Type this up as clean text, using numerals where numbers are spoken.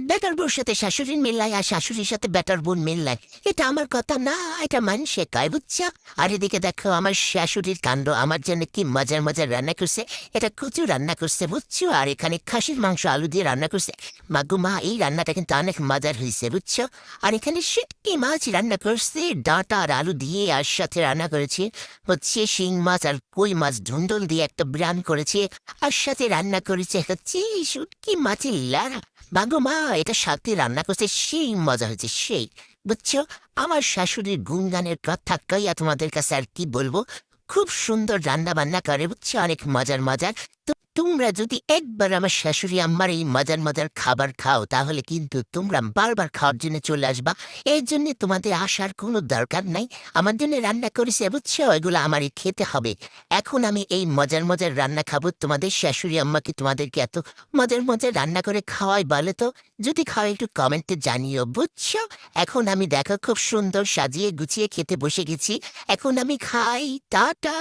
Better বউর সাথে শাশুড়ির মিল্লায় আর শাশুড়ির সাথে বেটার বোন মিল্লায়, এটা আমার কথা না, এটা মানুষে কয় বুঝছো। আর এদিকে দেখো আমার শাশুড়ির কাণ্ড, আমার জন্য কি মজার মজার রান্না করছে। এটা কচু রান্না করছে বুঝছো, আর এখানে খাসির মাংস আলু দিয়ে রান্না করছে। মাগু মা, এই রান্নাটা কিন্তু অনেক মজার হয়েছে বুঝছো। আর এখানে শুটকি মাছ রান্না করছে ডাঁটা আর আলু দিয়ে, আর সাথে রান্না করেছে হচ্ছে শিং মাছ আর কই মাছ ঝুন্ডল দিয়ে একটা ব্রান করেছে। আর সাথে রান্না করেছে হচ্ছে শুটকি মাছের লাড়া। মাগো মা, এটা সাথে রান্না করছে, সেই মজা হয়েছে সেই। বুঝছো, আমার শাশুড়ির গুণগানের কথা কইয়া তোমাদের কাছে আর কি বলবো। খুব সুন্দর রান্না বান্না করে বুঝছো, অনেক মজার মজার। তো তোমরা যদি একবার আমার শাশুড়ি আম্মার এই মজার মজার খাবার খাও, তাহলে কিন্তু তোমরা বারবার খাওয়ার জন্য চলে আসবা। এর জন্য তোমাদের আসার কোনো দরকার নাই। আমার জন্য রান্না করেছে বুঝছো, এগুলো আমারই খেতে হবে। এখন আমি এই মজার মজার রান্না খাবো। তোমাদের শাশুড়ি আম্মাকে তোমাদেরকে এত মজার মজার রান্না করে খাওয়াই বলে তো? যদি খাওয়াই একটু কমেন্টে জানিও বুঝছো। এখন আমি দেখো খুব সুন্দর সাজিয়ে গুছিয়ে খেতে বসে গেছি। এখন আমি খাই, টাটা।